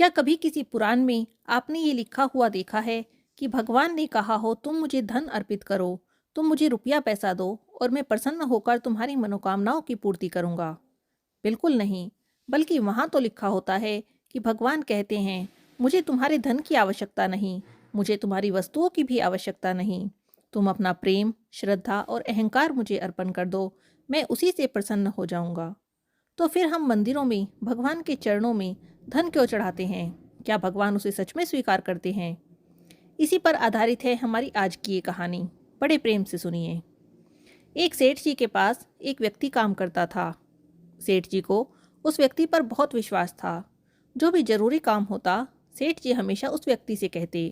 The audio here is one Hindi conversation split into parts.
क्या कभी किसी पुराण में आपने ये लिखा हुआ देखा है कि भगवान ने कहा हो तुम मुझे धन अर्पित करो, तुम मुझे रुपया पैसा दो और मैं प्रसन्न होकर तुम्हारी मनोकामनाओं की पूर्ति करूंगा? बिल्कुल नहीं। बल्कि वहाँ तो लिखा होता है कि भगवान कहते हैं, मुझे तुम्हारे धन की आवश्यकता नहीं, मुझे तुम्हारी वस्तुओं की भी आवश्यकता नहीं। तुम अपना प्रेम, श्रद्धा और अहंकार मुझे अर्पण कर दो, मैं उसी से प्रसन्न हो जाऊंगा। तो फिर हम मंदिरों में भगवान के चरणों में धन क्यों चढ़ाते हैं? क्या भगवान उसे सच में स्वीकार करते हैं? इसी पर आधारित है हमारी आज की ये कहानी। बड़े प्रेम से सुनिए। एक सेठ जी के पास एक व्यक्ति काम करता था। सेठ जी को उस व्यक्ति पर बहुत विश्वास था। जो भी जरूरी काम होता, सेठ जी हमेशा उस व्यक्ति से कहते।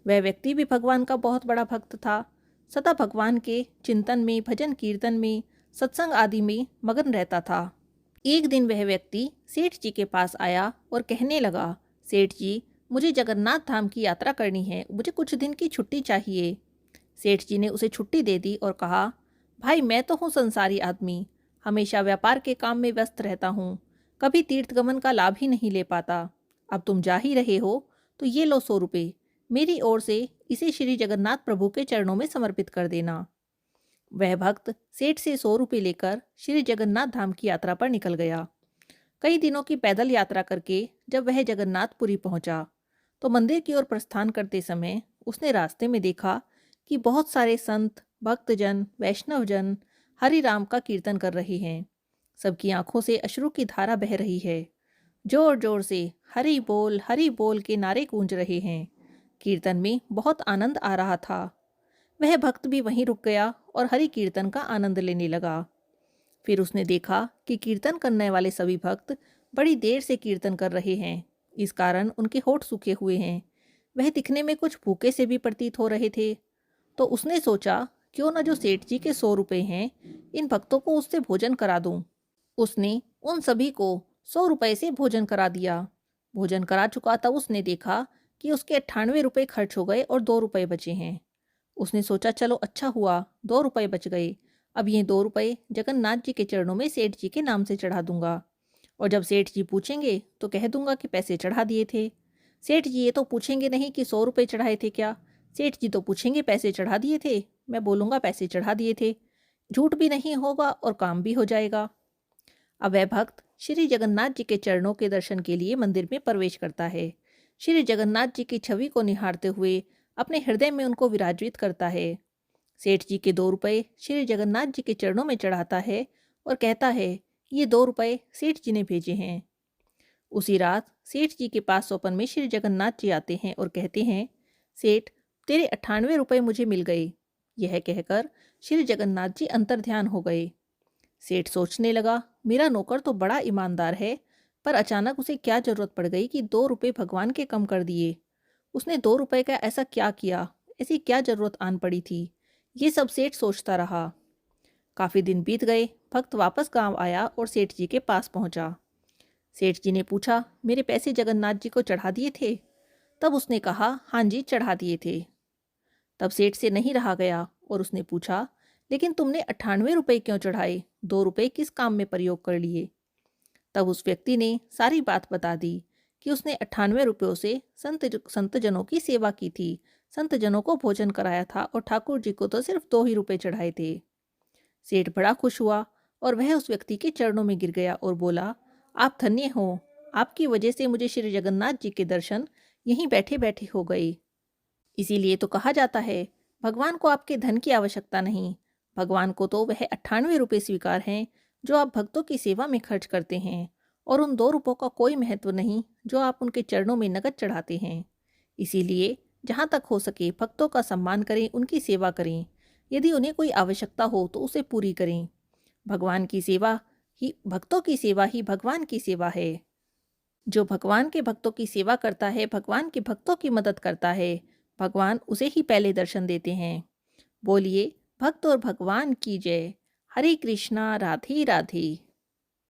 वह व्यक्ति भी भगवान का बहुत बड़ा भक्त था। सदा भगवान के चिंतन में, भजन कीर्तन में, सत्संग आदि में मगन रहता था। एक दिन वह व्यक्ति सेठ जी के पास आया और कहने लगा, सेठ जी, मुझे जगन्नाथ धाम की यात्रा करनी है, मुझे कुछ दिन की छुट्टी चाहिए। सेठ जी ने उसे छुट्टी दे दी और कहा, भाई मैं तो हूँ संसारी आदमी, हमेशा व्यापार के काम में व्यस्त रहता हूँ, कभी तीर्थगमन का लाभ ही नहीं ले पाता। अब तुम जा ही रहे हो तो ये लो 100 रुपये, मेरी ओर से इसे श्री जगन्नाथ प्रभु के चरणों में समर्पित कर देना। वह भक्त सेठ से 100 रुपये लेकर श्री जगन्नाथ धाम की यात्रा पर निकल गया। कई दिनों की पैदल यात्रा करके जब वह जगन्नाथपुरी पहुंचा तो मंदिर की ओर प्रस्थान करते समय उसने रास्ते में देखा कि बहुत सारे संत, भक्तजन, वैष्णवजन हरि राम का कीर्तन कर रहे हैं। सबकी आंखों से अश्रु की धारा बह रही है। जोर जोर से हरि बोल के नारे गूंज रहे हैं। कीर्तन में बहुत आनंद आ रहा था। वह भक्त भी वहीं रुक गया और हरि कीर्तन का आनंद लेने लगा। फिर उसने देखा कि कीर्तन करने वाले सभी भक्त बड़ी देर से कीर्तन कर रहे हैं। इस कारण उनके होठ सूखे हुए हैं। वह दिखने में कुछ भूखे से भी प्रतीत हो रहे थे। तो उसने सोचा, क्यों न जो सेठ जी के 100 रुपये हैं, इन भक्तों को उससे भोजन करा दूं। उसने उन सभी को 100 रुपये से भोजन करा दिया। भोजन करा चुका तब उसने देखा कि उसके 98 रुपये खर्च हो गए और 2 रुपये बचे हैं। उसने सोचा, चलो अच्छा हुआ, 2 रुपये बच गए। अब ये 2 रुपये जगन्नाथ जी के चरणों में सेठ जी के नाम से चढ़ा दूंगा। और जब सेठ जी पूछेंगे तो कह दूंगा कि पैसे चढ़ा दिए थे। सेठ जी ये तो पूछेंगे नहीं कि 100 रुपये चढ़ाए थे क्या। सेठ जी तो पूछेंगे पैसे चढ़ा दिए थे। मैं बोलूँगा पैसे चढ़ा दिए थे। झूठ भी नहीं होगा और काम भी हो जाएगा। अब वह भक्त श्री जगन्नाथ जी के चरणों के दर्शन के लिए मंदिर में प्रवेश करता है। श्री जगन्नाथ जी की छवि को निहारते हुए अपने हृदय में उनको विराजित करता है। सेठ जी के 2 रुपये श्री जगन्नाथ जी के चरणों में चढ़ाता है और कहता है, ये 2 रुपये सेठ जी ने भेजे हैं। उसी रात सेठ जी के पास स्वप्न में श्री जगन्नाथ जी आते हैं और कहते हैं, सेठ, तेरे 98 रुपये मुझे मिल गए। यह कहकर श्री जगन्नाथ जी अंतर्ध्यान हो गए। सेठ सोचने लगा, मेरा नौकर तो बड़ा ईमानदार है, पर अचानक उसे क्या जरूरत पड़ गई कि 2 रुपये भगवान के कम कर दिए। उसने 2 रुपये का ऐसा क्या किया, ऐसी क्या जरूरत आन पड़ी थी। ये सब सेठ सोचता रहा। काफी दिन बीत गए। भक्त वापस गांव आया और सेठ जी के पास पहुंचा। सेठ जी ने पूछा, मेरे पैसे जगन्नाथ जी को चढ़ा दिए थे? तब उसने कहा, हाँ जी, चढ़ा दिए थे। तब सेठ से नहीं रहा गया और उसने पूछा, लेकिन तुमने 98 रुपये क्यों चढ़ाए? 2 रुपये किस काम में प्रयोग कर लिए? तब उस व्यक्ति ने सारी बात बता दी कि उसने 98 रुपयों से संतजनों की सेवा की थी, संतजनों को भोजन कराया था और ठाकुर जी को तो सिर्फ 2 ही रुपये चढ़ाए थे। सेठ बड़ा खुश हुआ और वह उस व्यक्ति के चरणों में गिर गया और बोला, आप धन्य हो, आपकी वजह से मुझे श्री जगन्नाथ जी के दर्शन यहीं बैठे बैठे हो गए। इसीलिए तो कहा जाता है, भगवान को आपके धन की आवश्यकता नहीं, भगवान को तो वह 98 रुपये स्वीकार हैं जो आप भक्तों की सेवा में खर्च करते हैं, और उन 2 रुपयों का कोई महत्व नहीं जो आप उनके चरणों में नकद चढ़ाते हैं। इसीलिए जहाँ तक हो सके भक्तों का सम्मान करें, उनकी सेवा करें। यदि उन्हें कोई आवश्यकता हो तो उसे पूरी करें। भगवान की सेवा ही, भक्तों की सेवा ही भगवान की सेवा है। जो भगवान के भक्तों की सेवा करता है, भगवान के भक्तों की मदद करता है, भगवान उसे ही पहले दर्शन देते हैं। बोलिए, भक्त और भगवान की जय। हरे कृष्णा, राधे राधे।